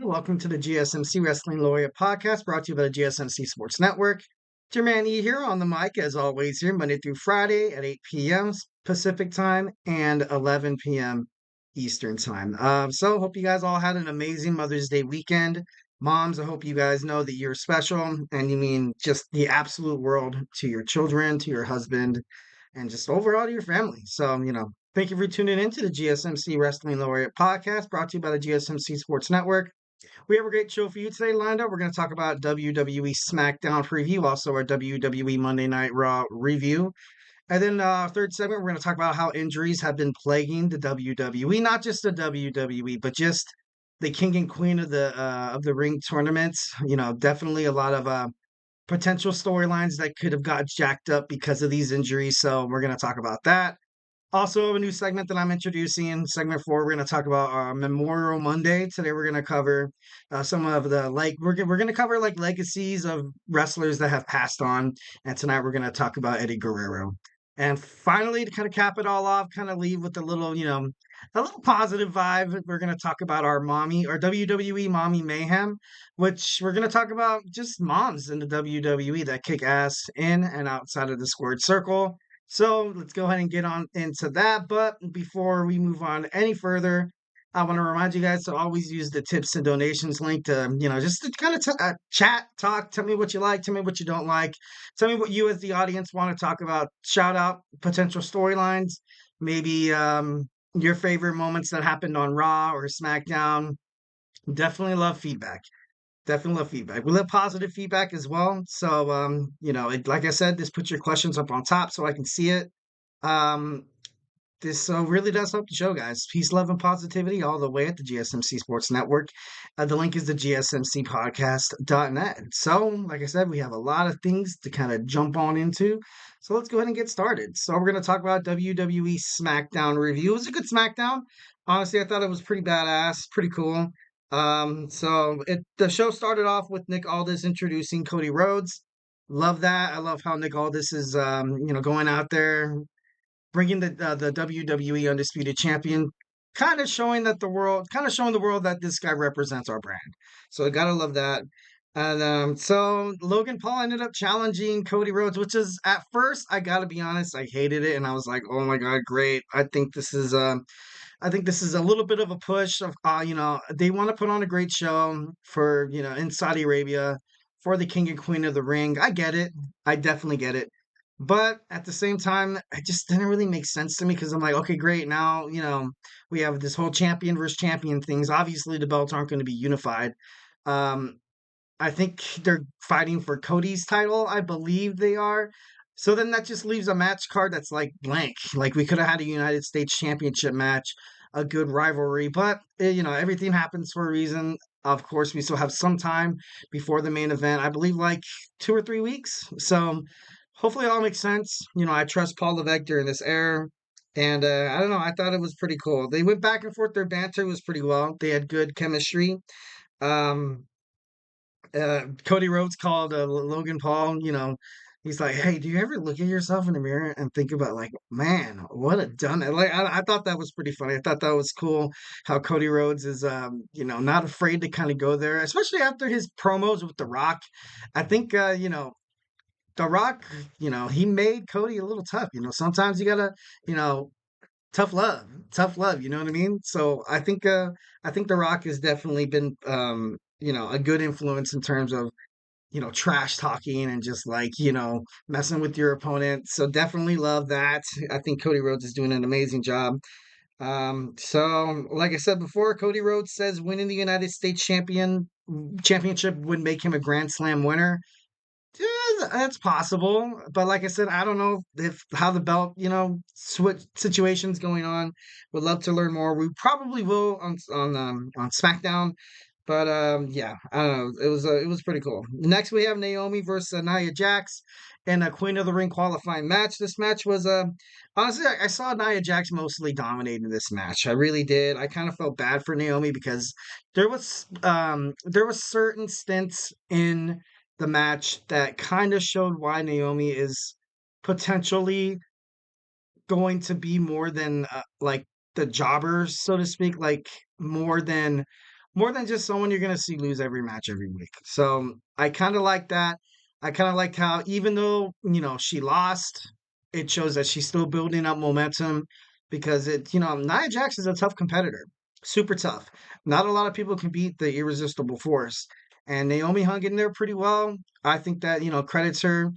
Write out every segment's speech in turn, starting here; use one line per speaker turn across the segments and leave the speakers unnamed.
Welcome to the GSMC Wrestling Laureate Podcast, brought to you by the GSMC Sports Network. It's your man E here on the mic, as always, here Monday through Friday at 8 p.m. Pacific time and 11 p.m. Eastern time. Hope you guys all had an amazing Mother's Day weekend. Moms, I hope you guys know that you're special and you mean just the absolute world to your children, to your husband, and just overall to your family. Thank you for tuning in to the GSMC Wrestling Laureate Podcast, brought to you by the GSMC Sports Network. We have a great show for you today lined up. We're going to talk about WWE Smackdown preview, also our WWE Monday Night Raw review. And then third segment, we're going to talk about how injuries have been plaguing the WWE, not just the WWE, but just the king and queen of the ring tournaments. Definitely a lot of potential storylines that could have got jacked up because of these injuries. So we're going to talk about that. Also, a new segment that I'm introducing, segment 4. We're going to talk about Memorial Monday. Today, we're going to cover some of the we're going to cover legacies of wrestlers that have passed on, and tonight we're going to talk about Eddie Guerrero. And finally, to kind of cap it all off, kind of leave with a little positive vibe. We're going to talk about our WWE Mommy Mayhem, which we're going to talk about just moms in the WWE that kick ass in and outside of the squared circle. So let's go ahead and get on into that. But before we move on any further, I want to remind you guys to always use the tips and donations link to, just to kind of chat, talk, tell me what you like, tell me what you don't like, tell me what you as the audience want to talk about, shout out potential storylines, maybe your favorite moments that happened on Raw or SmackDown. Definitely love feedback. Definitely love feedback. We love positive feedback as well. So, like I said, just put your questions up on top so I can see it. Um, this really does help the show, guys. Peace, love, and positivity all the way at the GSMC Sports Network. The link is the GSMCpodcast.net. So, like I said, we have a lot of things to kind of jump on into. So let's go ahead and get started. So we're going to talk about WWE Smackdown review. It was a good Smackdown. Honestly, I thought it was pretty badass, pretty cool. The show started off with Nick Aldis introducing Cody Rhodes. Love that. I love how Nick Aldis is, going out there, bringing the WWE Undisputed Champion, showing the world that this guy represents our brand. So I gotta love that. And so Logan Paul ended up challenging Cody Rhodes, which is at first, I gotta be honest, I hated it, and I was like, oh my god, great! I think this is a little bit of a push of, they want to put on a great show for, in Saudi Arabia for the king and queen of the ring. I get it. I definitely get it. But at the same time, it just didn't really make sense to me because I'm like, okay, great. Now, we have this whole champion versus champion things. Obviously, the belts aren't going to be unified. Um, I think they're fighting for Cody's title. I believe they are. So then that just leaves a match card that's like blank. Like we could have had a United States Championship match, a good rivalry, but everything happens for a reason. Of course, we still have some time before the main event. I believe like 2 or 3 weeks. So hopefully it all makes sense. I trust Paul Levesque during this era. And I don't know. I thought it was pretty cool. They went back and forth. Their banter was pretty well. They had good chemistry. Um, Cody Rhodes called Logan Paul, he's like, hey, do you ever look at yourself in the mirror and think about like, man, what a dumb, like, I thought that was pretty funny. I thought that was cool how Cody Rhodes is, not afraid to kind of go there, especially after his promos with The Rock. I think, The Rock, he made Cody a little tough. Sometimes you gotta, you know, tough love. You know what I mean? So I think The Rock has definitely been, a good influence in terms of trash talking and just like messing with your opponent. So definitely love that. I think Cody Rhodes is doing an amazing job. So like I said before, Cody Rhodes says winning the United States championship would make him a Grand Slam winner. Yeah, that's possible, but like I said, I don't know if how the belt, switch situations going on. Would love to learn more. We probably will on SmackDown, but yeah, I don't know. It was pretty cool. Next, we have Naomi versus Nia Jax in a Queen of the Ring qualifying match. This match was honestly, I saw Nia Jax mostly dominating this match. I really did. I kind of felt bad for Naomi because there was certain stints in the match that kind of showed why Naomi is potentially going to be more than like the jobbers, so to speak, like more than more than just someone you're going to see lose every match every week. So I kind of like that. I kind of like how, even though, she lost, it shows that she's still building up momentum because Nia Jax is a tough competitor, super tough. Not a lot of people can beat the irresistible force. And Naomi hung in there pretty well. I think that, credits her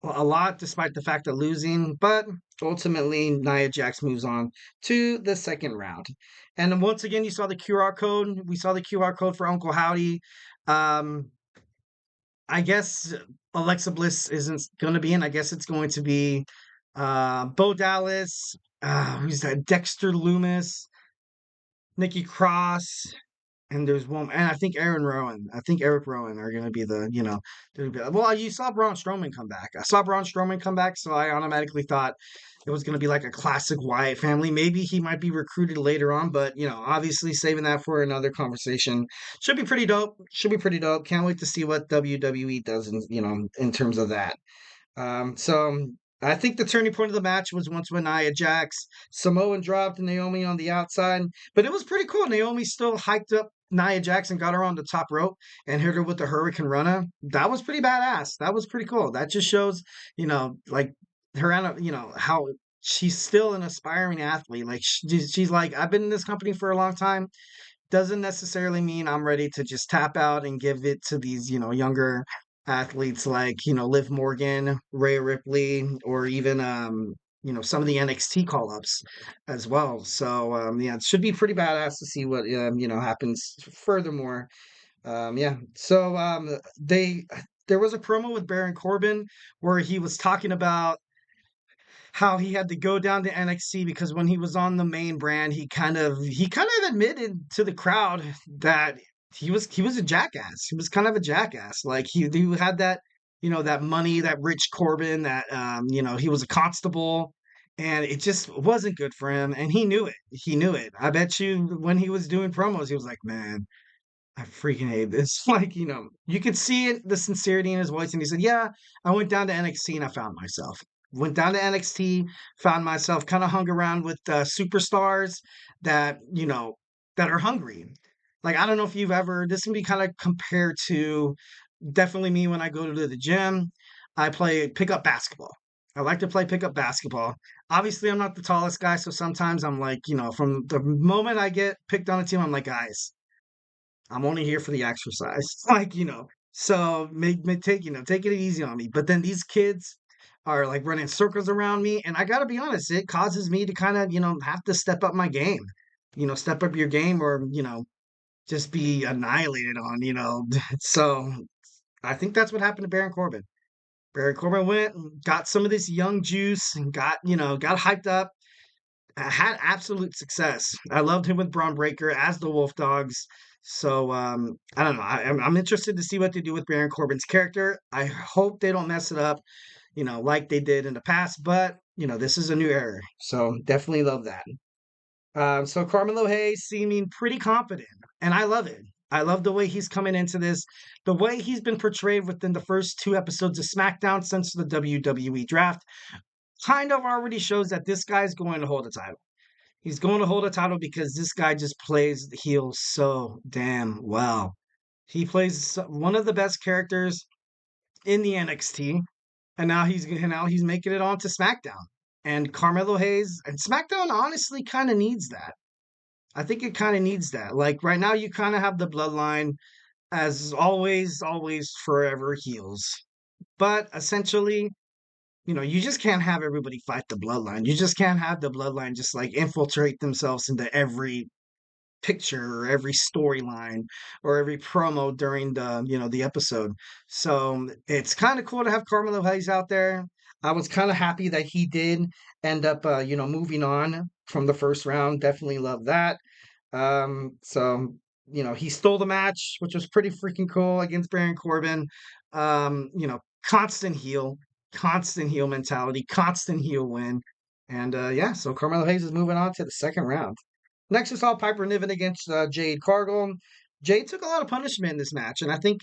a lot despite the fact of losing, but ultimately Nia Jax moves on to the second round. And then once again, you saw the QR code. We saw the QR code for Uncle Howdy. Um, I guess Alexa Bliss isn't going to be in. I guess it's going to be Bo Dallas. Who's that? Dexter Loomis, Nikki Cross, and there's one, and I think Aaron Rowan. I think Eric Rowan are going to be well, you saw Braun Strowman come back. I saw Braun Strowman come back, so I automatically thought it was going to be like a classic Wyatt family. Maybe he might be recruited later on, but obviously saving that for another conversation. Should be pretty dope. Should be pretty dope. Can't wait to see what WWE does in terms of that. So I think the turning point of the match was once when Nia Jax, Samoan dropped Naomi on the outside, but it was pretty cool. Naomi still hiked up Nia Jax and got her on the top rope and hit her with the Hurricane Runner. That was pretty badass. That was pretty cool. That just shows, like her, how she's still an aspiring athlete. Like she's like, I've been in this company for a long time. Doesn't necessarily mean I'm ready to just tap out and give it to these, younger athletes like, Liv Morgan, Rhea Ripley, or even, some of the NXT call ups as well. So, yeah, it should be pretty badass to see what, happens furthermore. Yeah. So, there was a promo with Baron Corbin where he was talking about how he had to go down to NXT because when he was on the main brand, he kind of admitted to the crowd that he was a jackass. He was kind of a jackass. Like he had that, that money, that rich Corbin, that he was a constable, and it just wasn't good for him, and he knew it. He knew it. I bet you when he was doing promos, he was like, "Man, I freaking hate this." Like, you could see it, the sincerity in his voice. And he said, "Yeah, I went down to NXT and I found myself. Went down to NXT, found myself, kind of hung around with superstars that, that are hungry." Like, I don't know if this can be kind of compared to definitely me when I go to the gym. I play pickup basketball. I like to play pickup basketball. Obviously, I'm not the tallest guy. So sometimes I'm like, from the moment I get picked on a team, I'm like, guys, I'm only here for the exercise. Like, so take it easy on me. But then these kids are like running circles around me. And I got to be honest, it causes me to kind of, have to step up my game, step up your game or, just be annihilated on. So I think that's what happened to Baron Corbin. Baron Corbin went and got some of this young juice and got hyped up, had absolute success. I loved him with Braun Breaker as the Wolf Dogs. So I don't know. I'm interested to see what they do with Baron Corbin's character. I hope they don't mess it up, like they did in the past. But this is a new era, so definitely love that. So Carmelo Hayes seeming pretty confident, and I love it. I love the way he's coming into this, the way he's been portrayed within the first two episodes of SmackDown since the WWE draft. Kind of already shows that this guy's going to hold a title. He's going to hold a title because this guy just plays the heel so damn well. He plays one of the best characters in the NXT, and now he's making it onto SmackDown. And Carmelo Hayes and SmackDown honestly kind of needs that. I think it kind of needs that. Like right now, you kind of have the Bloodline as always, forever heels, but essentially you just can't have everybody fight the bloodline. You just can't have the bloodline just like infiltrate themselves into every picture or every storyline or every promo during the episode. So it's kind of cool to have Carmelo Hayes out there. I was kind of happy that he did end up moving on from the first round. Definitely love that. So he stole the match, which was pretty freaking cool against Baron Corbin. Constant heel, constant heel mentality, constant heel win. And yeah, so Carmelo Hayes is moving on to the second round. Next, we saw Piper Niven against Jade Cargill. Jade took a lot of punishment in this match, and I think,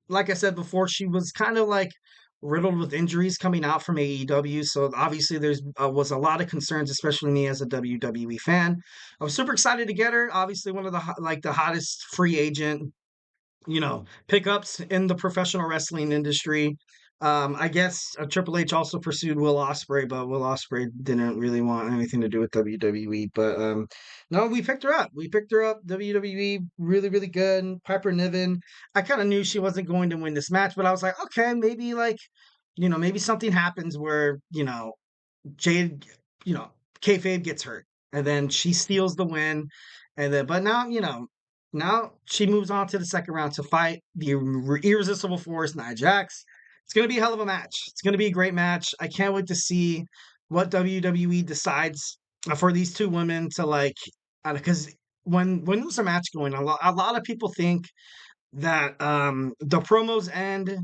like I said before, she was kind of like riddled with injuries coming out from AEW. So obviously there's was a lot of concerns, especially me as a WWE fan. I was super excited to get her. Obviously one of the hottest free agent pickups in the professional wrestling industry. I guess Triple H also pursued Will Ospreay, but Will Ospreay didn't really want anything to do with WWE. But no, we picked her up. We picked her up. WWE really, really good. Piper Niven. I kind of knew she wasn't going to win this match, but I was like, okay, maybe maybe something happens where Jade, you know, kayfabe gets hurt, and then she steals the win, and then but now now she moves on to the second round to fight the irresistible force Nia Jax. It's gonna be a hell of a match. It's gonna be a great match. I can't wait to see what WWE decides for these two women to because when there's a match going, a lot of people think that the promos end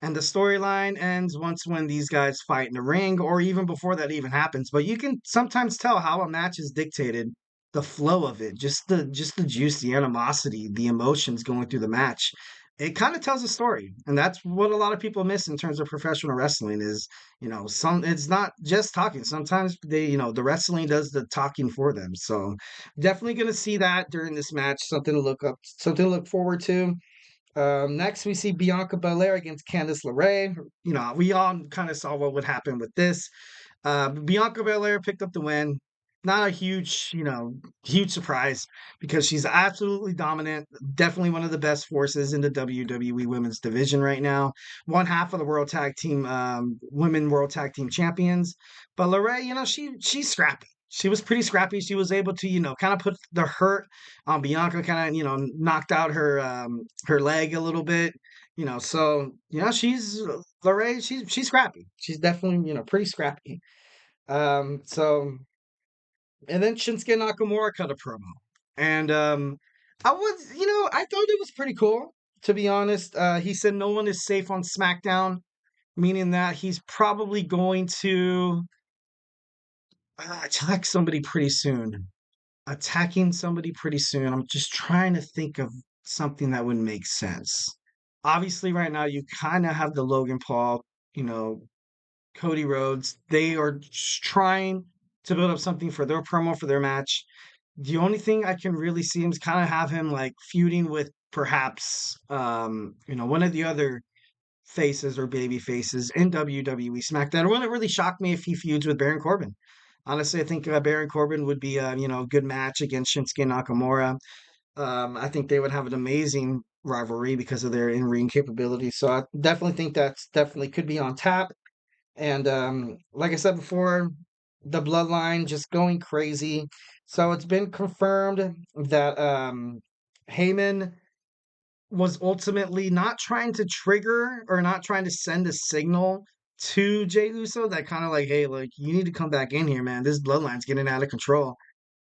and the storyline ends once when these guys fight in the ring, or even before that even happens. But you can sometimes tell how a match is dictated, the flow of it, just the juice, the animosity, the emotions going through the match. It kind of tells a story, and that's what a lot of people miss in terms of professional wrestling. Is some it's not just talking. Sometimes the wrestling does the talking for them. So definitely going to see that during this match. Something to look up, something to look forward to. Next, we see Bianca Belair against Candice LeRae. We all kind of saw what would happen with this. Bianca Belair picked up the win. Not a huge surprise because she's absolutely dominant. Definitely one of the best forces in the WWE Women's Division right now. One half of the Women World Tag Team Champions. But LeRae, she's scrappy. She was pretty scrappy. She was able to, kind of put the hurt on Bianca, kind of, knocked out her leg a little bit. So she's LeRae. She's scrappy. She's definitely pretty scrappy. So and then Shinsuke Nakamura cut a promo. And I thought it was pretty cool, to be honest. He said no one is safe on SmackDown, meaning that he's probably going to attack somebody pretty soon. Attacking somebody pretty soon. I'm just trying to think of something that would make sense. Obviously, right now, you kind of have the Logan Paul, you know, Cody Rhodes. They are trying to build up something for their promo for their match. The only thing I can really see him is kind of have him like feuding with perhaps one of the other faces or baby faces in WWE SmackDown. It wouldn't really shock me if he feuds with Baron Corbin. Honestly, I think Baron Corbin would be a good match against Shinsuke Nakamura. I think they would have an amazing rivalry because of their in-ring capability. So I definitely think that's definitely could be on tap. And like I said before, the bloodline just going crazy. So it's been confirmed that Heyman was ultimately not trying to trigger or not trying to send a signal to Jey Uso that kind of like, hey, like you need to come back in here, man. This bloodline's getting out of control.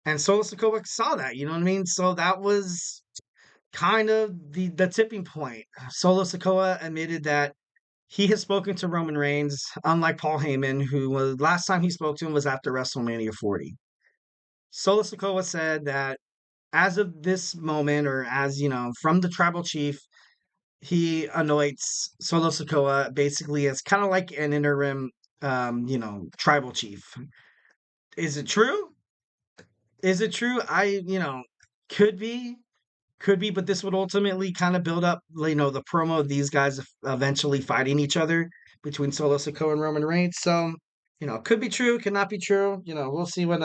And Solo Sikoa saw that, you know what I mean? So that was kind of the tipping point. Solo Sikoa admitted that he has spoken to Roman Reigns, unlike Paul Heyman, who was last time he spoke to him was after WrestleMania 40. Solo Sikoa said that as of this moment, or as from the tribal chief, he anoints Solo Sikoa basically as kind of like an interim, tribal chief. Is it true? Is it true? Could be, could be, but this would ultimately kind of build up, the promo of these guys eventually fighting each other between Solo Sikoa and Roman Reigns. So, could be true, could not be true. We'll see what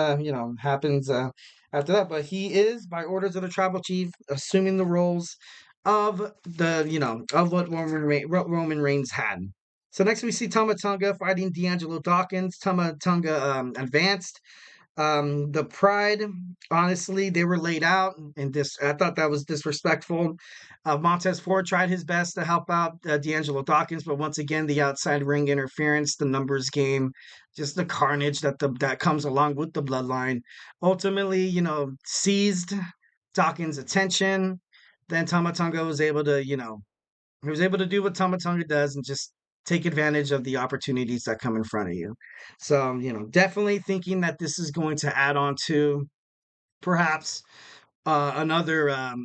happens after that. But he is, by orders of the tribal chief, assuming the roles of of what Roman Reigns had. So next we see Tama Tonga fighting D'Angelo Dawkins. Tama Tonga advanced. The Pride, honestly, they were laid out, and this I thought that was disrespectful. Montez Ford tried his best to help out D'Angelo Dawkins, but once again, the outside ring interference, the numbers game, just the carnage that comes along with the bloodline, ultimately, seized Dawkins' attention. Then Tamatonga was able to, he was able to do what Tamatonga does and just take advantage of the opportunities that come in front of you. So, definitely thinking that this is going to add on to perhaps another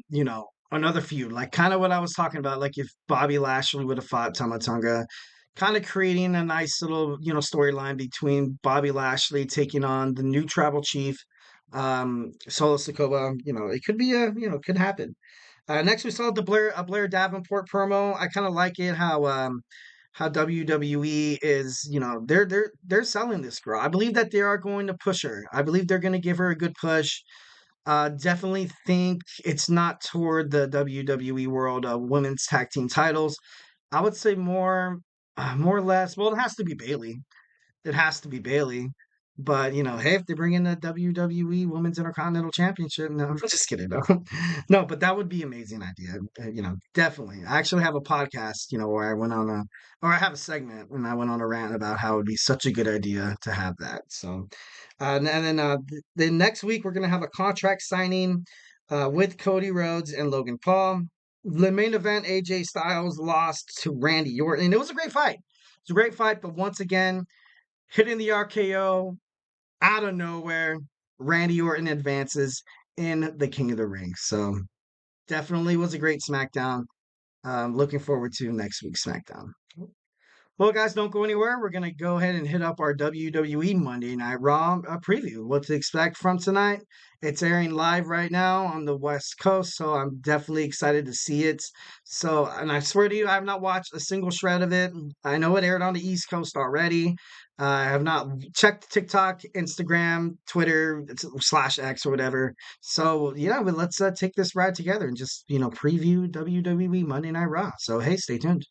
feud, like kind of what I was talking about. Like if Bobby Lashley would have fought Tamatonga, kind of creating a nice little, storyline between Bobby Lashley taking on the new tribal chief, Solo Sikoa. It could be could happen. Next, we saw the Blair Davenport promo. I kind of like it how WWE is, they're selling this girl. I believe that they are going to push her. I believe they're going to give her a good push. Definitely think it's not toward the WWE World Women's Tag Team titles. I would say more or less. Well, it has to be Bailey. It has to be Bailey. But hey, if they bring in the WWE Women's Intercontinental Championship, no, I'm just kidding. No, no, but that would be an amazing idea. Definitely. I actually have a podcast, where I went on or I have a segment and I went on a rant about how it would be such a good idea to have that. So, and then the next week we're gonna have a contract signing with Cody Rhodes and Logan Paul. The main event, AJ Styles lost to Randy Orton, and it was a great fight. It's a great fight, but once again, hitting the RKO out of nowhere, Randy Orton advances in the King of the Ring. So definitely was a great SmackDown. Looking forward to next week's SmackDown. Well, guys, don't go anywhere. We're going to go ahead and hit up our WWE Monday Night Raw preview. What to expect from tonight. It's airing live right now on the West Coast, so I'm definitely excited to see it. So, and I swear to you, I have not watched a single shred of it. I know it aired on the East Coast already. I have not checked TikTok, Instagram, Twitter, /X or whatever. So, yeah, but let's take this ride together and just, preview WWE Monday Night Raw. So, hey, stay tuned.